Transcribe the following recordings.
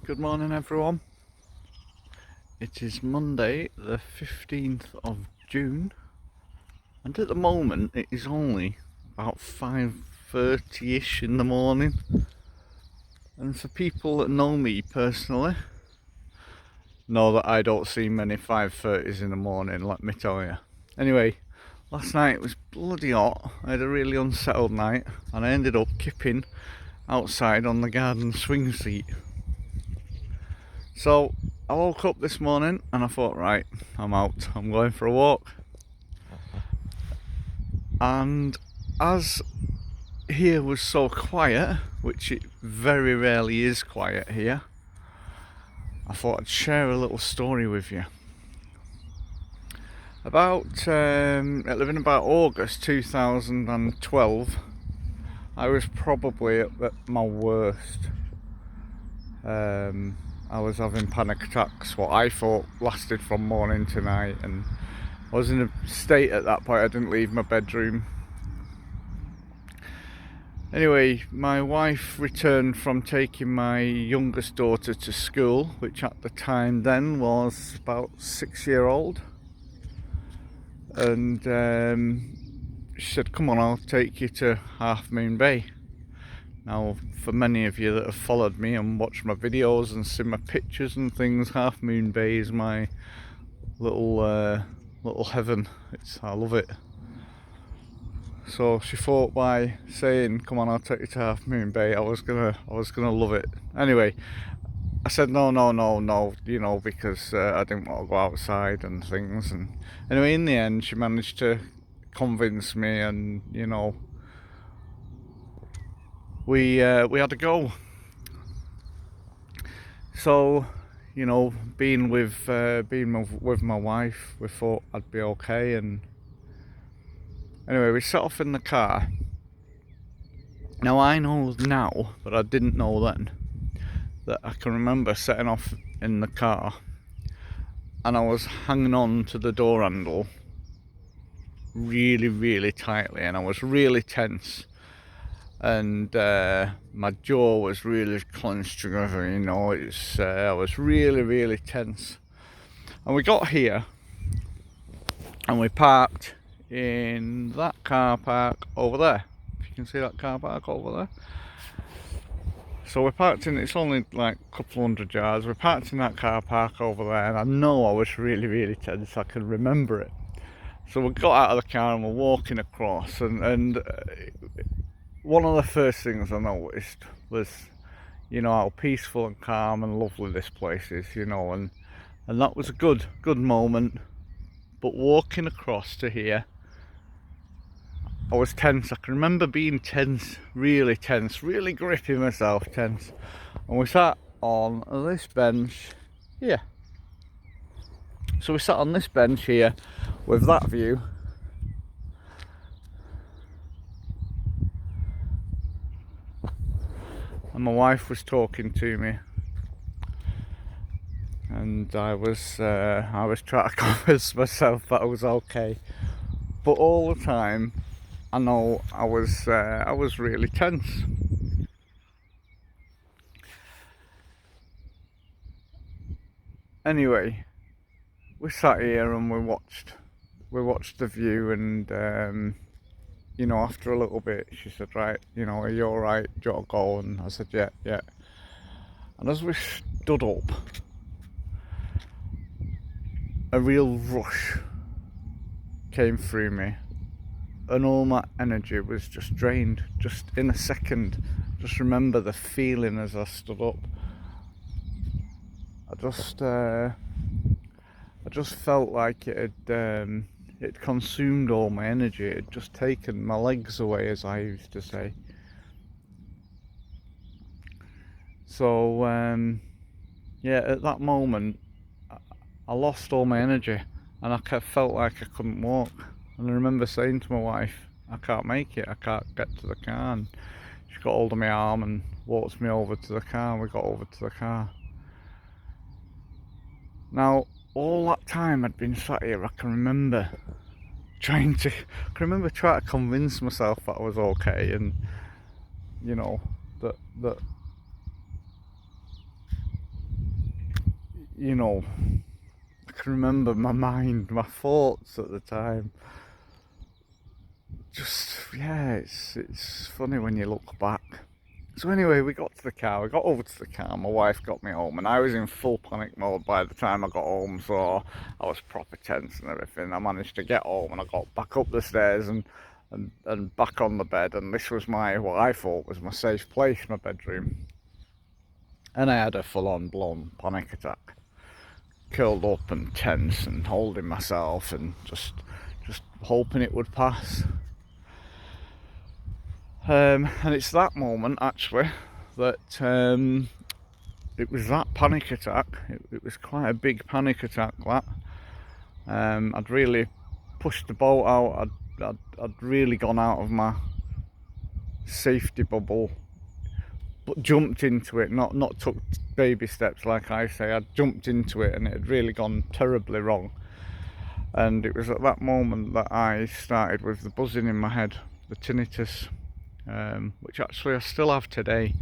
Good morning everyone. It is Monday the 15th of June and at the moment it is only about 5:30ish in the morning, and for people that know me personally know that I don't see many 5:30s in the morning, let me tell you. Anyway, last night was bloody hot. I had a really unsettled night and I ended up kipping outside on the garden swing seat. So I woke up this morning and I thought, right, I'm out, I'm going for a walk. And as here was so quiet, which it very rarely is quiet here, I thought I'd share a little story with you. About about August 2012, I was probably at my worst. I was having panic attacks, what I thought lasted from morning to night, and I was in a state at that point I didn't leave my bedroom. Anyway, my wife returned from taking my youngest daughter to school, which at the time then was about 6-year-old, and she said, come on, I'll take you to Half Moon Bay. Now, for many of you that have followed me and watched my videos and seen my pictures and things, Half Moon Bay is my little heaven. I love it. So she thought by saying, come on, I'll take you to Half Moon Bay, I was gonna love it. Anyway, I said no, because I didn't want to go outside and things. And anyway, in the end, she managed to convince me, and we had to go. So being with my wife, we thought I'd be okay. And anyway, we set off in the car. Now I know now, but I didn't know then, that I can remember setting off in the car and I was hanging on to the door handle really, really tightly, and I was really tense, and my jaw was really clenched together, I was really, really tense. And we got here and we parked in that car park over there. If you can see that car park over there. So we parked in, it's only like a couple hundred yards, we parked in that car park over there, and I know I was really, really tense, I can remember it. So we got out of the car and we're walking across, and one of the first things I noticed was, how peaceful and calm and lovely this place is, and that was a good moment. But walking across to here, I was tense. I can remember being tense, really gripping myself, tense. And we sat on this bench here. So we sat on this bench here with that view. And my wife was talking to me, and I was trying to convince myself that I was okay. But all the time, I know I was really tense. Anyway, we sat here and we watched the view, and after a little bit she said, right, are you alright, do you want to go? And I said yeah. And as we stood up, a real rush came through me, and all my energy was just drained, just in a second. Just remember the feeling as I stood up. I just felt like it consumed all my energy. It had just taken my legs away, as I used to say. So at that moment I lost all my energy, and I felt like I couldn't walk. And I remember saying to my wife, I can't make it, I can't get to the car. And she got hold of my arm and walked me over to the car, and we got over to the car. Now, all that time I'd been sat here, I can remember trying to convince myself that I was okay, and that you know, I can remember my mind, my thoughts at the time. Just, yeah, it's funny when you look back. So anyway, we got to the car, we got over to the car, my wife got me home, and I was in full panic mode by the time I got home, so I was proper tense and everything. I managed to get home and I got back up the stairs and back on the bed, and this was what I thought was my safe place, my bedroom. And I had a full-on blown panic attack. Curled up and tense and holding myself and just hoping it would pass. And it's that moment actually that it was that panic attack. It was quite a big panic attack. That I'd really pushed the boat out. I'd really gone out of my safety bubble, but jumped into it. Not took baby steps like I say. I'd jumped into it, and it had really gone terribly wrong. And it was at that moment that I started with the buzzing in my head, the tinnitus, which actually I still have today,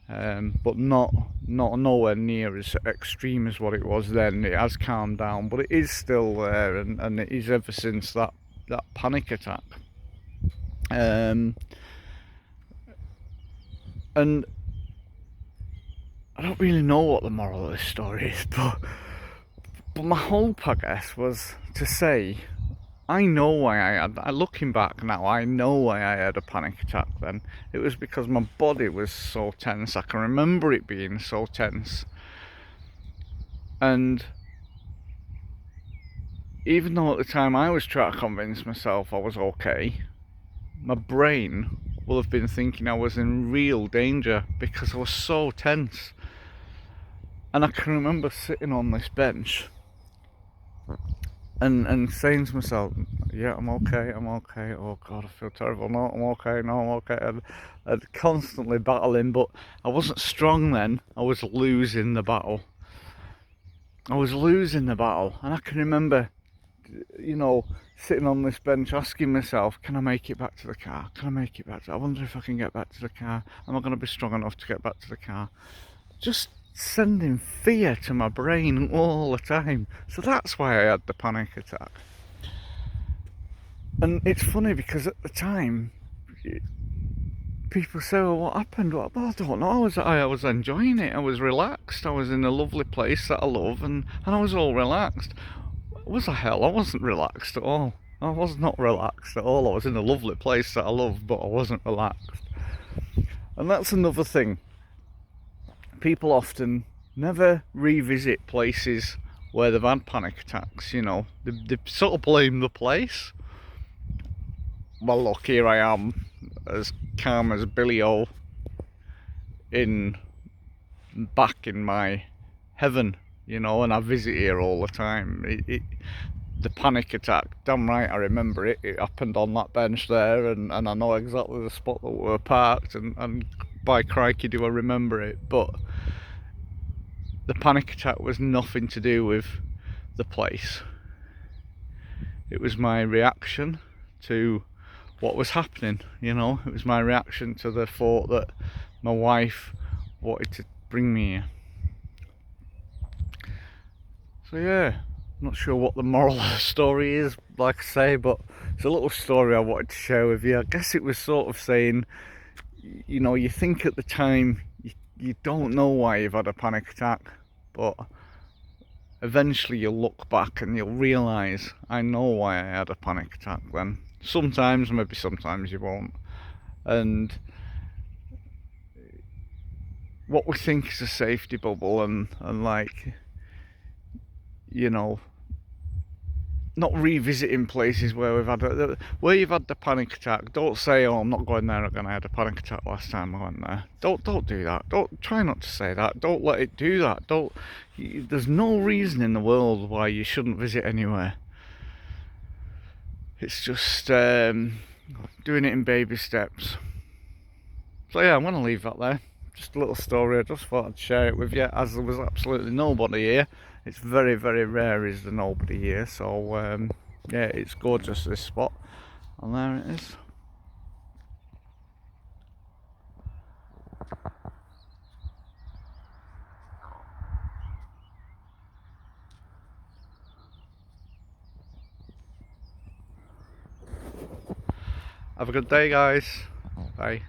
but nowhere near as extreme as what it was then. It has calmed down, but it is still there, and it is ever since that panic attack. And I don't really know what the moral of this story is, but my hope, I guess, was to say, I know why I had that. Looking back now, I know why I had a panic attack then. It was because my body was so tense. I can remember it being so tense. And even though at the time I was trying to convince myself I was okay, my brain will have been thinking I was in real danger because I was so tense. And I can remember sitting on this bench and saying to myself, yeah, I'm okay, oh god, I feel terrible, no, I'm okay, and constantly battling, but I wasn't strong then. I was losing the battle. And I can remember, sitting on this bench asking myself, can I make it back to the car? I wonder if I can get back to the car. Am I going to be strong enough to get back to the car? Just sending fear to my brain all the time. So that's why I had the panic attack. And it's funny because at the time, people say, well, what happened? Well, I don't know. I was enjoying it. I was relaxed. I was in a lovely place that I love, and I was all relaxed. Was the hell? I wasn't relaxed at all. I was not relaxed at all. I was in a lovely place that I love, but I wasn't relaxed. And that's another thing. People often never revisit places where they've had panic attacks, They sort of blame the place. Well, look, here I am, as calm as Billy O, back in my heaven, and I visit here all the time. The panic attack, damn right I remember it. It happened on that bench there, and I know exactly the spot that we were parked, and by crikey do I remember it. But the panic attack was nothing to do with the place. It was my reaction to what was happening, It was my reaction to the thought that my wife wanted to bring me here. So yeah, I'm not sure what the moral of the story is, like I say, but it's a little story I wanted to share with you. I guess it was sort of saying, you think at the time you don't know why you've had a panic attack, but eventually you'll look back and you'll realise, I know why I had a panic attack then. Sometimes, maybe sometimes you won't. And what we think is a safety bubble and like, not revisiting places where you've had the panic attack. Don't say, oh, I'm not going there again, I had a panic attack last time I went there. Don't do that. Don't try not to say that. Don't let it do that. There's no reason in the world why you shouldn't visit anywhere. It's just doing it in baby steps. So yeah, I'm going to leave that there. Just a little story. I just thought I'd share it with you, as there was absolutely nobody here. It's very, very rare is there nobody here. So yeah, it's gorgeous, this spot. And there it is. Have a good day, guys. Bye.